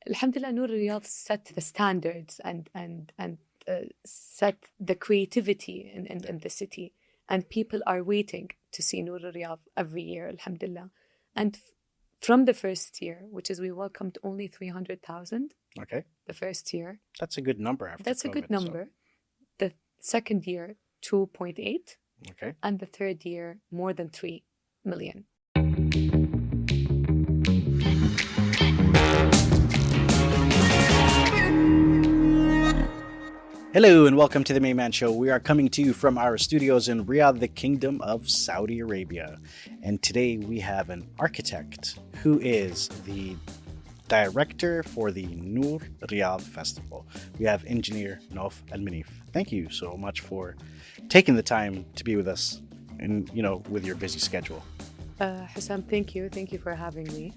Alhamdulillah, Noor Riyadh set the standards and set the creativity in the city. And people are waiting to see Noor Riyadh every year, alhamdulillah. And from the first year, which is we welcomed only 300,000. Okay. The first year. That's a good number after That's COVID, a good number. So. The second year, 2.8. Okay. And the third year, more than 3 million. Hello and welcome to the Mayman Show. We are coming to you from our studios in Riyadh, the Kingdom of Saudi Arabia. And today we have an architect who is the director for the Noor Riyadh Festival. We have engineer Nouf Al Moneef. Thank you so much for taking the time to be with us and, with your busy schedule. Hussam, thank you. Thank you for having me.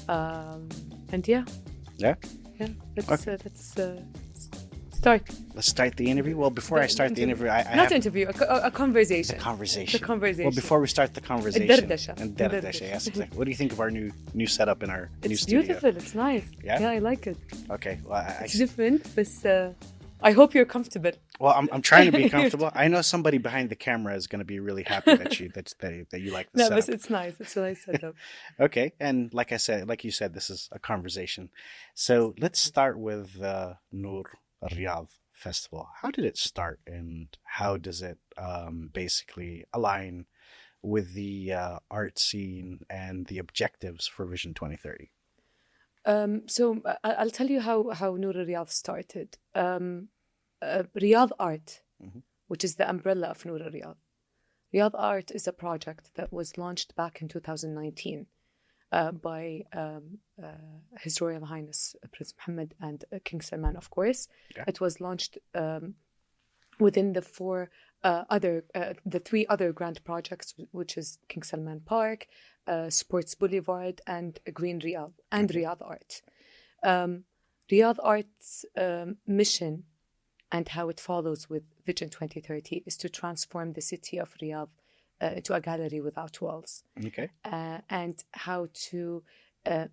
And yeah. Yeah? Yeah. Let's start. Let's start the interview. Well, before I start the interview, I have... interview, a conversation. The conversation. The conversation. Well, before we start the conversation... Dardasha. Yes, exactly. What do you think of our new setup in our new studio? It's beautiful. It's nice. Yeah, I like it. Okay. Well, it's different, but I hope you're comfortable. Well, I'm trying to be comfortable. I know somebody behind the camera is going to be really happy that you like the setup. No, but it's nice. It's a nice setup. Okay, and like you said, this is a conversation. So let's start with Noor Riyadh Festival. How did it start, and how does it basically align with the art scene and the objectives for Vision 2030? So I'll tell you how Noor Riyadh started. Riyadh Art, which is the umbrella of Noor Riyadh. Riyadh Art is a project that was launched back in 2019 by His Royal Highness Prince Mohammed and King Salman, of course. Yeah. It was launched within the three other grand projects, which is King Salman Park, Sports Boulevard, and Green Riyadh, and Riyadh Art. Riyadh Art's mission and how it follows with Vision 2030 is to transform the city of Riyadh into a gallery without walls. Okay. And how to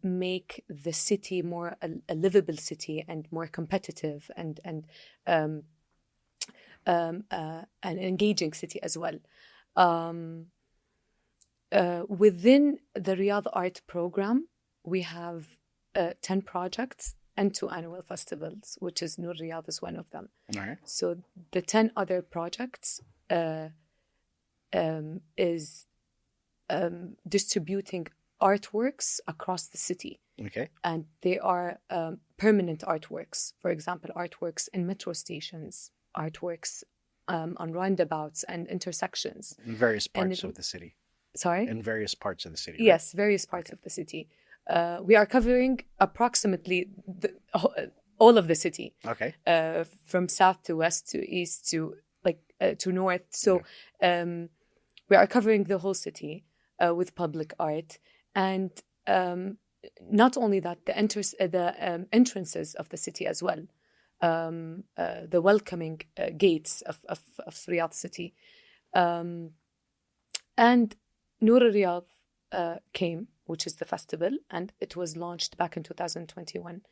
make the city more a livable city and more competitive and an engaging city as well. Within the Riyadh Art program, we have 10 projects and 2 annual festivals, which is Noor Riyadh is one of them. All right. So the 10 other projects is distributing artworks across the city. Okay. And they are permanent artworks. For example, artworks in metro stations, artworks on roundabouts and intersections. In various parts of the city. Sorry? In various parts of the city. Right? Yes, various parts of the city. We are covering approximately all of the city. Okay. From south to west to east to to north. So we are covering the whole city with public art, and not only that, the entrances of the city as well, the welcoming gates of Riyadh city, and Noor Riyadh came, which is the festival, and it was launched back in 2021.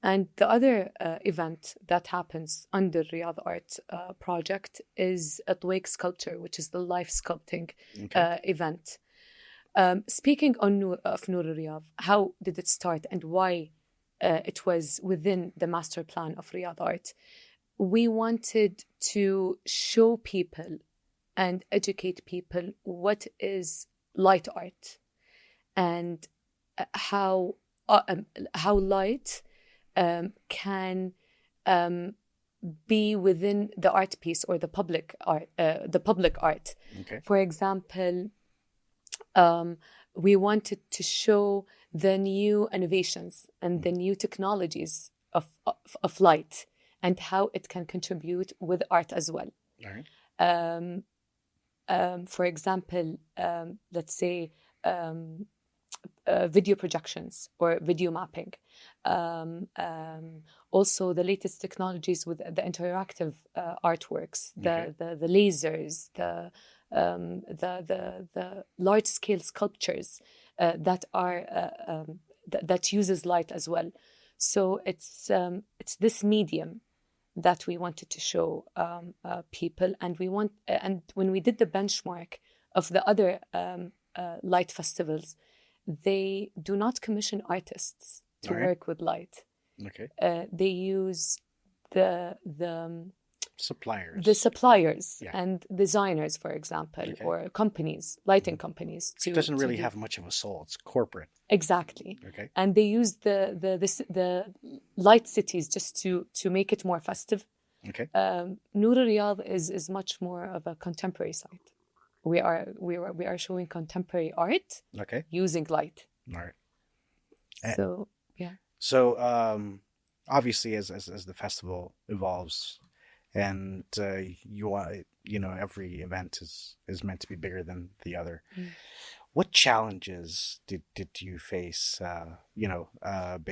And the other event that happens under Riyadh Art project is Atwake Sculpture, which is the life sculpting event. Speaking of Noor Riyadh, how did it start and why it was within the master plan of Riyadh Art? We wanted to show people and educate people what is light art and how light can be within the art piece or the public art. Okay. For example, we wanted to show the new innovations and the new technologies of light and how it can contribute with art as well. All right. For example, let's say video projections or video mapping. Also, the latest technologies with the interactive artworks, the lasers, the large scale sculptures that uses light as well. So it's this medium that we wanted to show people, and when we did the benchmark of the other light festivals, they do not commission artists to work with light. Okay. They use the suppliers and designers, for example, or companies, lighting companies. It doesn't really have much of a soul. It's corporate. Exactly. Okay. And they use the light cities just to make it more festive. Okay. Noor Riyadh is much more of a contemporary site. We are showing contemporary art. Okay. Using light. All right. So yeah. So obviously, as the festival evolves, and every event is meant to be bigger than the other. What challenges did you face?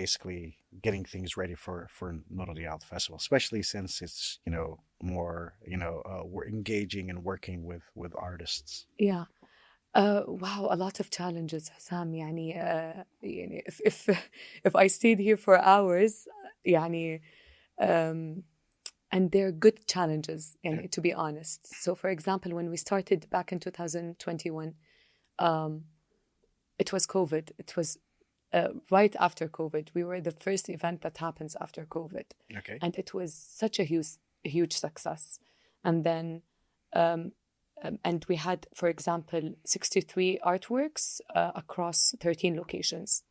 Basically getting things ready for Noor Riyadh Festival, especially since it's more we're engaging and working with artists. Yeah. Wow, a lot of challenges, Hassam. If I stayed here for hours, and they're good challenges, to be honest. So, for example, when we started back in 2021, it was COVID. It was right after COVID. We were the first event that happens after COVID. Okay. And it was such a huge success. And then, and we had, for example, 63 artworks across 13 locations.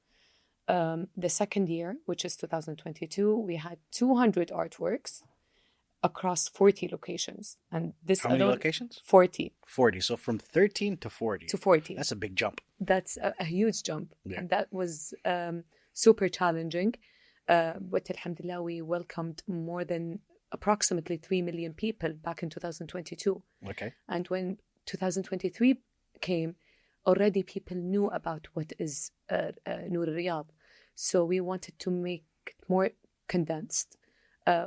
The second year, which is 2022, we had 200 artworks across 40 locations. And this How many locations? 40. 40. So from 13 to 40. To 40. That's a big jump. That's a huge jump. Yeah. And that was super challenging. But alhamdulillah, we welcomed more than approximately 3 million people back in 2022. Okay. And when 2023 came, already people knew about what is Noor Riyadh. So we wanted to make it more condensed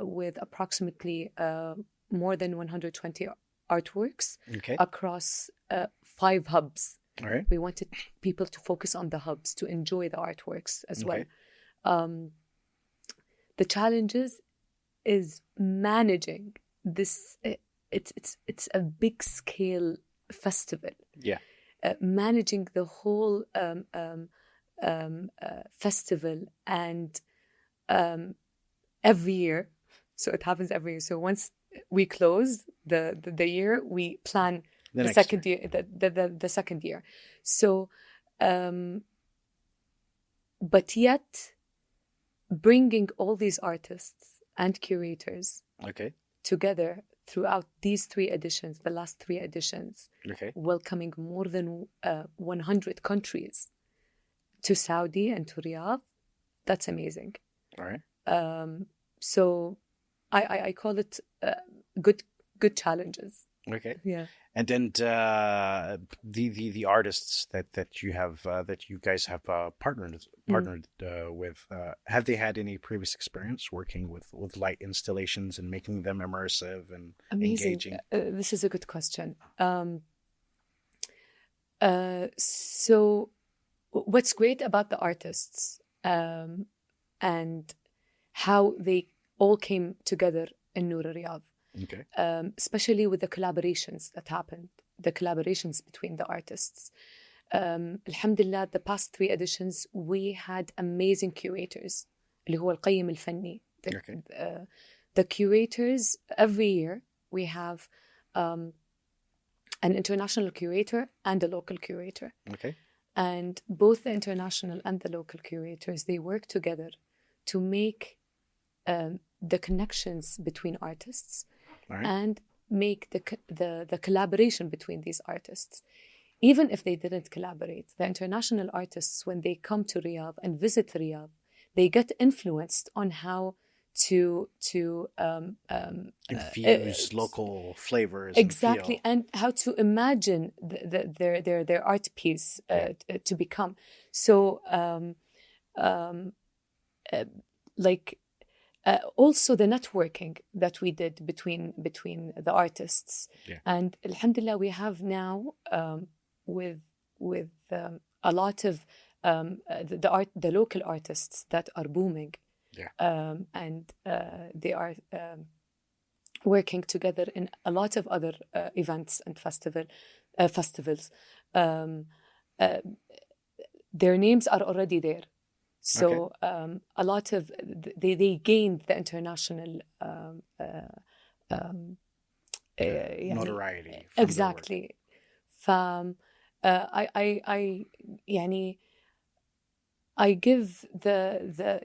with approximately more than 120 artworks across 5 hubs. All right. We wanted people to focus on the hubs, to enjoy the artworks as well. The challenges is managing this. It's a big scale festival. Yeah. Managing the whole festival and every year. So it happens every year. So once we close the year, we plan the second year. The second year. So, but yet, bringing all these artists and curators together throughout these 3 editions, the last 3 editions, welcoming more than 100 countries to Saudi and to Riyadh, that's amazing. All right. So I call it good challenges. Okay. Yeah. And then the artists that you have that you guys have partnered with, have they had any previous experience working with light installations and making them immersive and engaging? This is a good question. So what's great about the artists and how they all came together in Noor Riyadh, especially with the collaborations that happened, the collaborations between the artists. Alhamdulillah, the past 3 editions, we had amazing curators, اللي هو القيم الفني. The curators, every year, we have an international curator and a local curator. Okay. And both the international and the local curators, they work together to make the connections between artists and make the collaboration between these artists. Even if they didn't collaborate, the international artists, when they come to Riyadh and visit Riyadh, they get influenced on how to infuse local flavors. Exactly, and how to imagine their art piece to become. So, also the networking that we did between the artists, and alhamdulillah, we have now with a lot of the local artists that are booming. Yeah. And they are working together in a lot of other events and festivals. Their names are already there. So a lot of they gained the international notoriety. Exactly. يعني I give the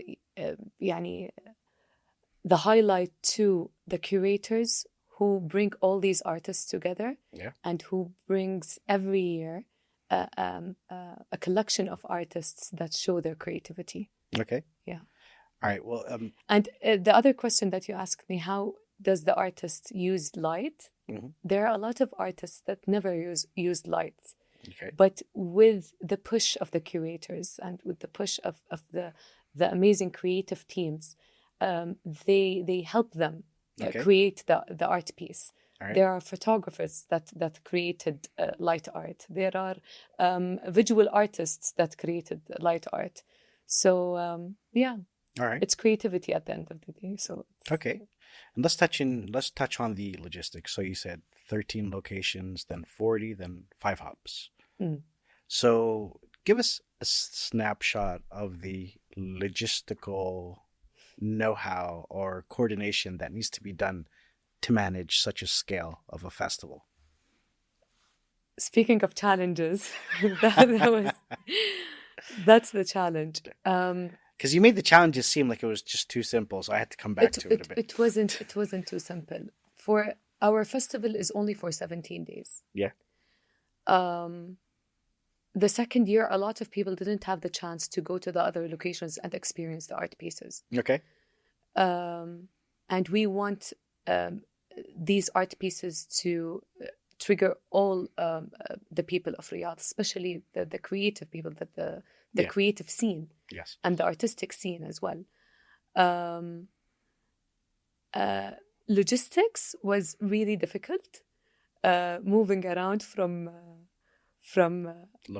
highlight to the curators who bring all these artists together, and who brings every year a collection of artists that show their creativity. Okay. Yeah. All right. Well, and the other question that you asked me, how does the artist use light? Mm-hmm. There are a lot of artists that never use light. Okay. But with the push of the curators and with the push of the amazing creative teams, they help them create the art piece. Right. There are photographers that created light art. There are visual artists that created light art. So all right, it's creativity at the end of the day. So okay, and let's touch on the logistics. So you said 13 locations, then 40, then 5 hubs. So give us a snapshot of the logistical know-how or coordination that needs to be done to manage such a scale of a festival. Speaking of challenges, that's the challenge. Because you made the challenges seem like it was just too simple, so I had to come back to it a bit. It wasn't too simple. For our festival is only for 17 days. Yeah. The second year, a lot of people didn't have the chance to go to the other locations and experience the art pieces. Okay. And we want these art pieces to trigger all the people of Riyadh, especially the creative people, the creative scene, yes, and the artistic scene as well. Logistics was really difficult, moving around from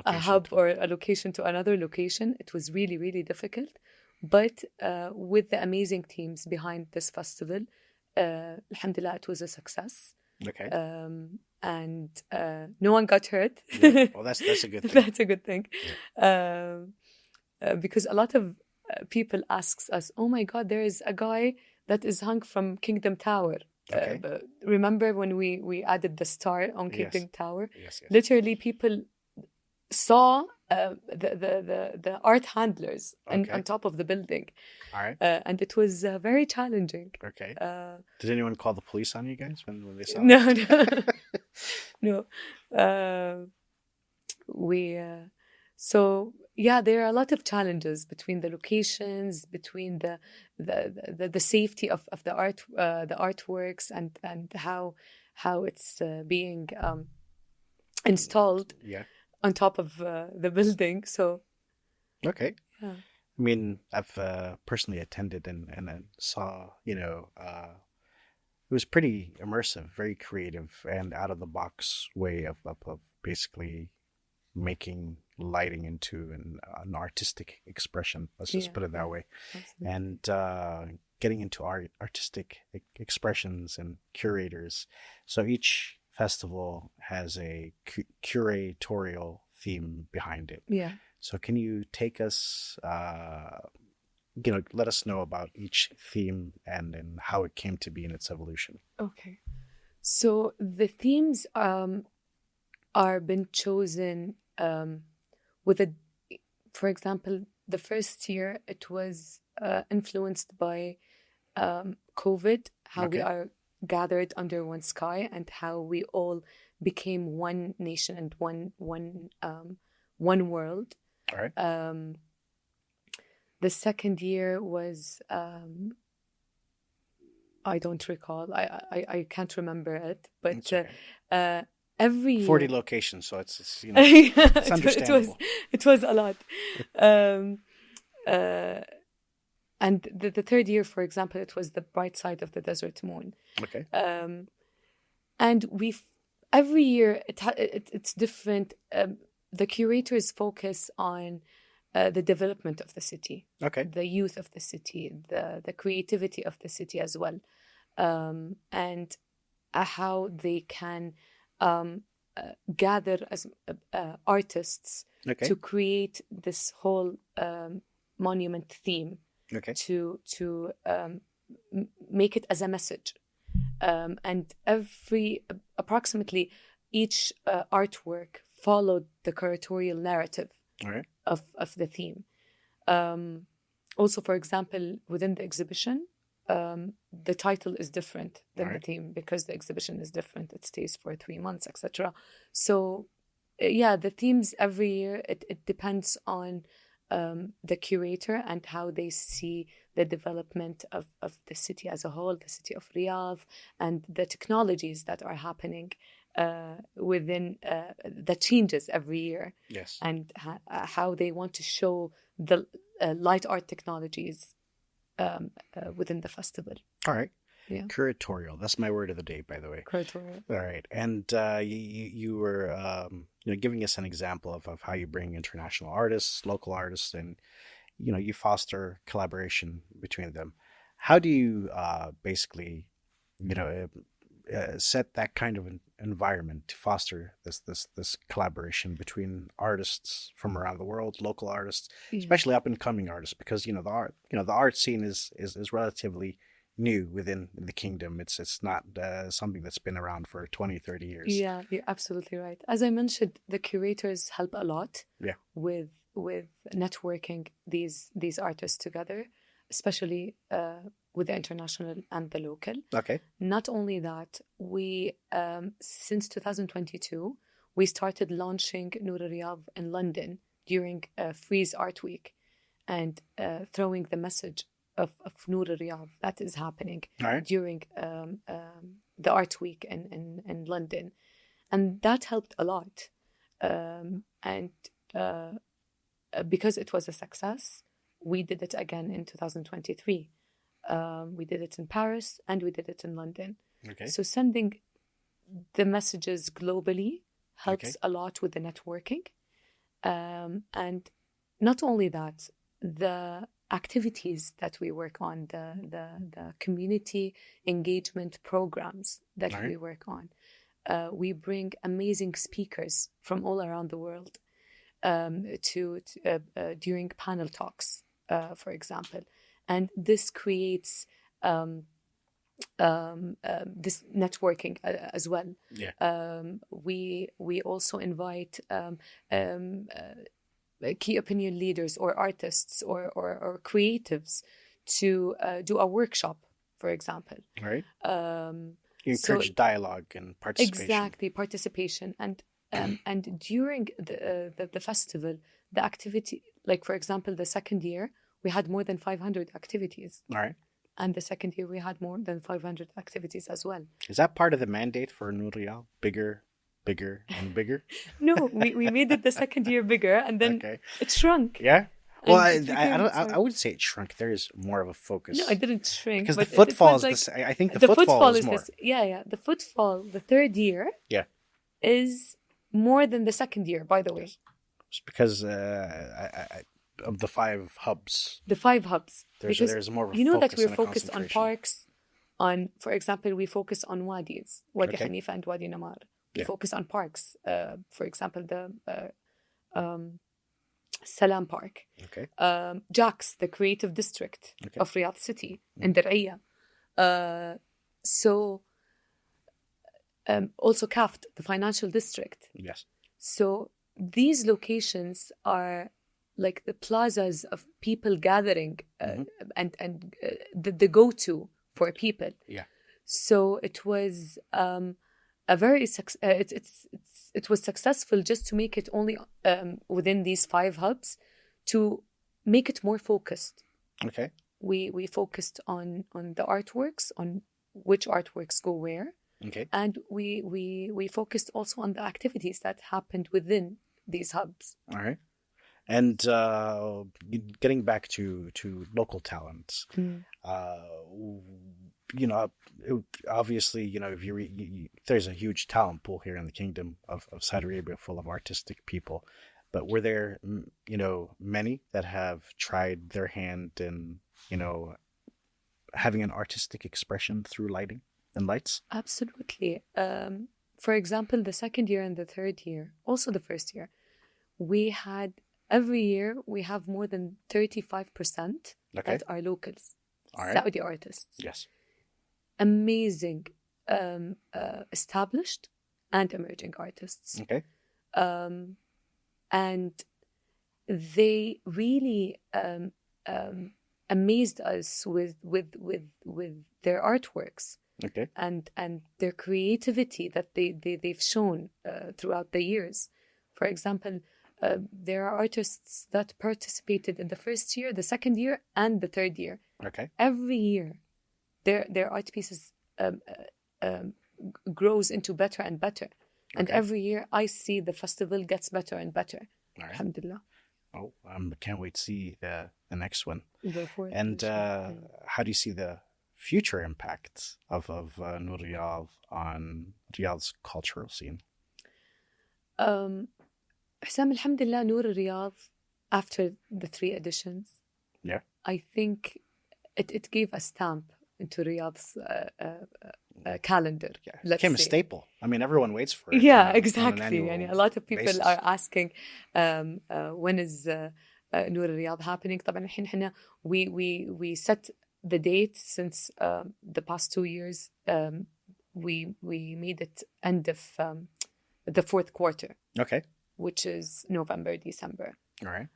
a hub or a location to another location. It was really, really difficult. But with the amazing teams behind this festival, alhamdulillah, it was a success. Okay. And no one got hurt. Yeah. Well, that's a good thing. That's a good thing. Yeah. Because a lot of people asks us, oh my God, there is a guy that is hung from Kingdom Tower. Okay. Remember when we added the star on Kingdom Tower? Yes. Literally, people saw the art handlers on top of the building. All right. And it was very challenging. Okay. Did anyone call the police on you guys when they saw it? No. So there are a lot of challenges between the locations, between the safety of the art, the artworks, and how it's being installed on top of the building. So okay. Yeah. I mean, I've personally attended and saw, it was pretty immersive, very creative, and out of the box way of basically making lighting into an artistic expression. Let's just put it that way. Absolutely. And getting into artistic expressions and curators. So each festival has a curatorial theme behind it. Yeah. So can you take us, let us know about each theme and how it came to be in its evolution? Okay. So the themes are been chosen for example, the first year it was influenced by COVID, how we are gathered under one sky and how we all became one nation and one world. All right. The second year was I don't recall. I can't remember it, but every year, 40 locations, so it's it's understandable. It was a lot. And the third year, for example, it was the bright side of the desert moon. Okay. And every year it's different. The curators focus on the development of the city, Okay. the youth of the city, the creativity of the city as well, and how they can gather as artists Okay. to create this whole monument theme, Okay. to make it as a message. And approximately each artwork followed the curatorial narrative All right. of the theme. Also, for example, within the exhibition, the title is different than the theme because the exhibition is different. It stays for 3 months, etc. So, the themes every year, it depends on the curator and how they see the development of the city as a whole, the city of Riyadh, and the technologies that are happening within that changes every year. Yes. And how they want to show the light art technologies within the festival. All right. Yeah. Curatorial. That's my word of the day, by the way. Curatorial. All right. And you were giving us an example of how you bring international artists, local artists, and you foster collaboration between them. How do you basically set that kind of an environment to foster this collaboration between artists from around the world, local artists, especially up and coming artists, because the art scene is relatively new within the kingdom. It's not something that's been around for 20, 30 years. Yeah, you're absolutely right. As I mentioned, the curators help a lot with networking these artists together, especially with the international and the local. Okay. Not only that, we since 2022 we started launching Noor Riyadh in London during Freeze Art Week, and throwing the message of Noor Riyadh that is happening during the Art Week in London, and that helped a lot. And because it was a success, we did it again in 2023. We did it in Paris and we did it in London. Okay. So sending the messages globally helps a lot with the networking. And not only that, the activities that we work on, the community engagement programs that we work on, we bring amazing speakers from all around the world to during panel talks, for example. And this creates this networking as well. Yeah. We also invite key opinion leaders or artists or creatives to do a workshop, for example. Right. You encourage dialogue and participation. Exactly, participation. And during the festival, the activity, like for example, the second year, we had more than 500 activities. All right. And the second year, we had more than 500 activities as well. Is that part of the mandate for Noor Riyadh? Bigger, and bigger? No, we made it the second year bigger, and then it shrunk. Yeah? Well, I wouldn't say it shrunk. There is more of a focus. No, it didn't shrink. Because the footfall is this. I think the footfall is more. The footfall, the third year, is more than the second year, by the way. It's because of the 5 hubs. The 5 hubs. There's more of a focus. You know that we're focused on parks. For example, we focus on wadis, Wadi Hanifa and Wadi Namar. We focus on parks. For example, the Salam Park. Okay. JAX, the creative district of Riyadh City, in Dir'iyah. Also CAFT, the financial district. Yes. So these locations are like the plazas of people gathering and the go-to for people. Yeah. So it was it was successful just to make it only within these 5 hubs, to make it more focused. Okay. We focused on the artworks, on which artworks go where. Okay. And we focused also on the activities that happened within these hubs. All right. And getting back to local talents, obviously, if there's a huge talent pool here in the Kingdom of Saudi Arabia full of artistic people. But were there, many that have tried their hand in, having an artistic expression through lighting and lights? Absolutely. For example, the second year and the third year, also the first year, every year we have more than 35% that are locals, All right. Saudi artists. Yes. Amazing, established and emerging artists. Okay. And they really amazed us with their artworks. Okay. And their creativity that they've shown throughout the years. For example, there are artists that participated in the first year, the second year, and the third year. Okay. Every year, their art pieces grows into better and better. And every year, I see the festival gets better and better. All right. Alhamdulillah. Oh, can't wait to see the next one. And how do you see the future impact of Noor Riyadh on Riyadh's cultural scene? Hussam, alhamdulillah, Noor Riyadh, after the 3 editions, I think it gave a stamp into Riyadh's calendar. It became a staple. I mean, everyone waits for it. Yeah, exactly. And a lot of people basis. are asking, when is Noor Riyadh happening? طبعا الحين احنا we set the date since the past 2 years. We made it end of the fourth quarter. Okay. Which is November, December. All right.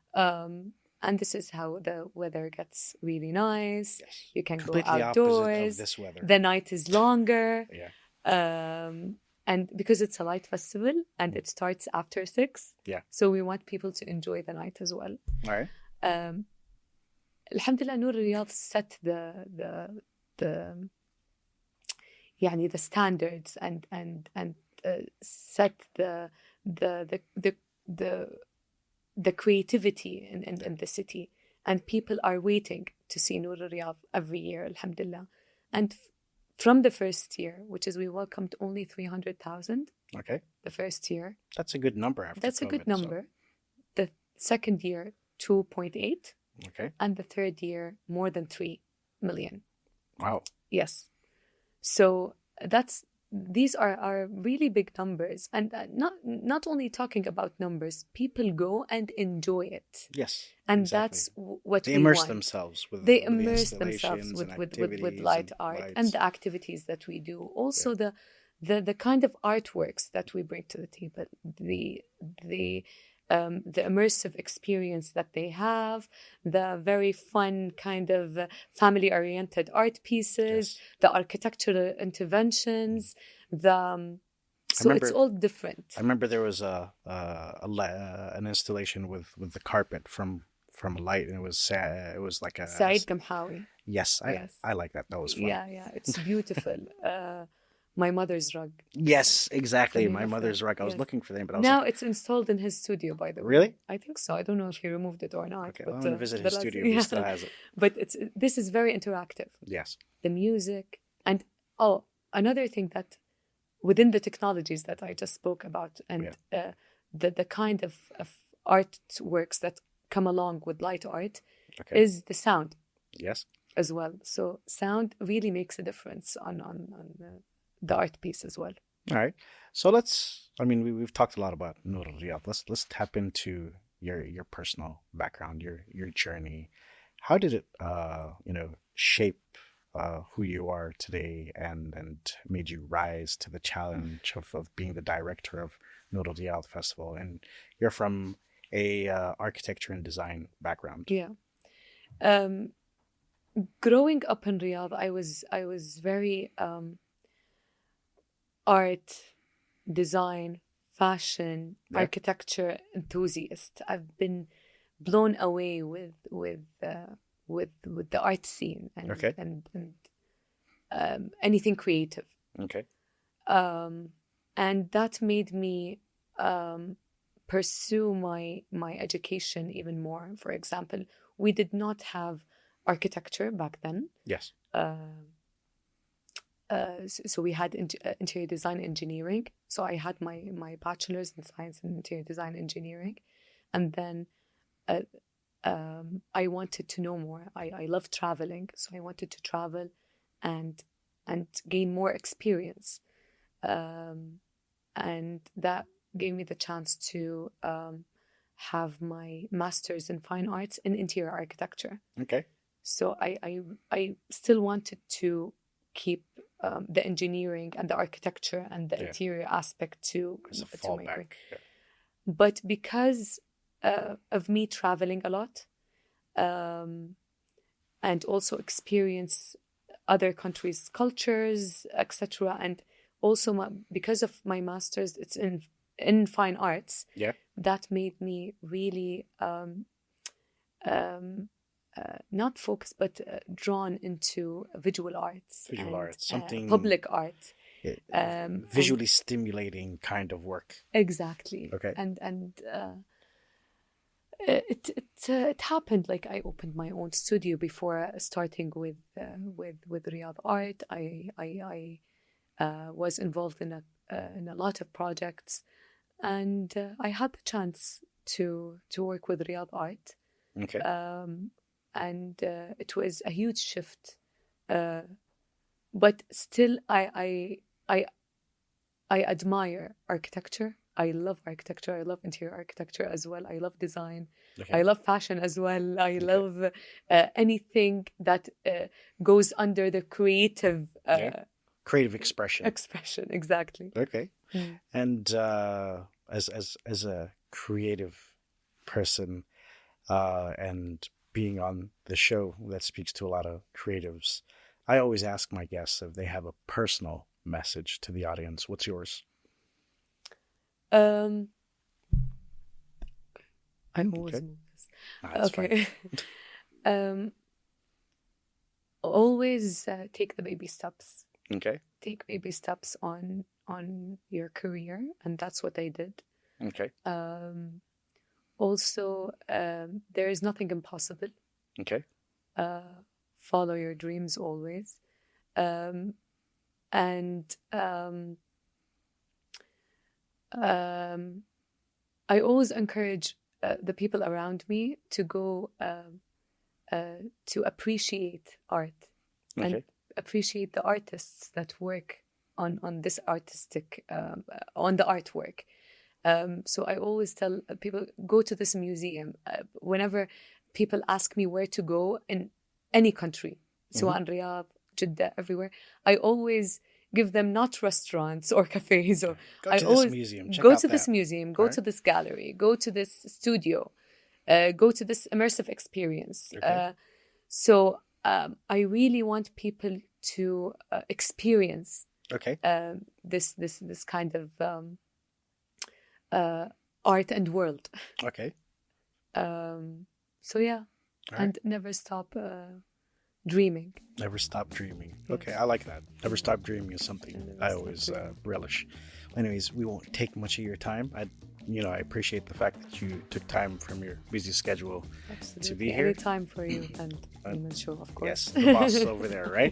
And this is how the weather gets really nice. Yes. You can Completely go outdoors. opposite of this weather. The night is longer. Yeah. And because it's a light festival and it starts after 6. Yeah. So we want people to enjoy the night as well. All right. Alhamdulillah, Noor Riyadh set the standards and set the creativity in the city, and people are waiting to see Noor Riyadh every year, alhamdulillah. And from the first year, which is we welcomed only 300,000. Okay. The first year. That's a good number after That's COVID, a good number. So. The second year, 2.8. Okay. And the third year, more than 3 million. Wow. Yes. So these are really big numbers, and not only talking about numbers, people go and enjoy it. Yes, and exactly. That's what they we immerse want. themselves with they the immerse themselves with light art lights. and the activities that we do. Also, the kind of artworks that we bring to the table, the immersive experience that they have, the very fun kind of family-oriented art pieces, the architectural interventions, it's all different. I remember there was an installation with the carpet from a light, and it was like a Saeed Gamhawi. Yes, I like that. That was fun. Yeah, it's beautiful. My mother's rug. Yes, exactly. My mother's rug. I was looking for them, but now it's installed in his studio, by the way. Really? I think so. I don't know if he removed it or not. Okay, I'm going to visit his studio. He still has it. But this is very interactive. Yes. The music. And another thing that within the technologies that I just spoke about, and the kind of artworks that come along with light art is the sound. Yes. As well. So sound really makes a difference on the art piece as well. All right. So we've talked a lot about Noor Riyadh. Let's tap into your personal background, your journey. How did it shape who you are today and made you rise to the challenge of being the director of Noor Riyadh Festival? And you're from a architecture and design background. Yeah. Growing up in Riyadh, I was very art, design, fashion, architecture enthusiast. I've been blown away with the art scene and anything creative. Okay. And that made me pursue my education even more. For example, we did not have architecture back then. Yes. So we had interior design engineering. So I had my bachelor's in science and interior design engineering. And then I wanted to know more. I love traveling, so I wanted to travel and gain more experience. And that gave me the chance to have my master's in fine arts in interior architecture. Okay. So I still wanted to keep the engineering and the architecture and the interior aspect to my brain. Yeah. But because of me traveling a lot, and also experience other countries' cultures, etc., and also because of my master's, it's in fine arts. Yeah. That made me really not focused, but drawn into visual arts. Visual arts, something public art. Visually stimulating kind of work. Exactly. Okay. And it happened like I opened my own studio before starting with Riyadh Art. I was involved in a lot of projects, and I had the chance to work with Riyadh Art. Okay. And it was a huge shift, but still I admire architecture. I love architecture. I love interior architecture as well. I love design. Okay. I love fashion as well. I love anything that goes under the creative creative expression. Expression, exactly. Okay. Mm. And as a creative person, and being on the show that speaks to a lot of creatives, I always ask my guests if they have a personal message to the audience. What's yours? I always move this. Okay. Always take the baby steps. Okay. Take baby steps on your career, and that's what I did. Okay. Also, there is nothing impossible. Okay. Follow your dreams always. I always encourage the people around me to go to appreciate art and appreciate the artists that work on this artistic on the artwork. So I always tell people, go to this museum. Whenever people ask me where to go in any country, Suwan, Riyadh, Jeddah, everywhere, I always give them not restaurants or cafes. Or go to this museum. Go to this museum. Go to this gallery. Go to this studio. Go to this immersive experience. Okay. So I really want people to experience this kind of art and world. Okay. So yeah, and never stop dreaming. Never stop dreaming. Yes. Okay, I like that. Never stop dreaming is something I always relish. Anyways, we won't take much of your time. I appreciate the fact that you took time from your busy schedule to be here. Any time for you and Mayman show, of course. Yes, the boss is over there, right?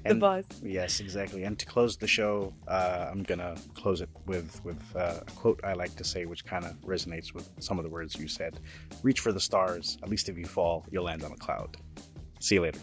The boss. Yes, exactly. And to close the show, I'm gonna close it with a quote I like to say, which kind of resonates with some of the words you said. Reach for the stars. At least if you fall, you'll land on a cloud. See you later.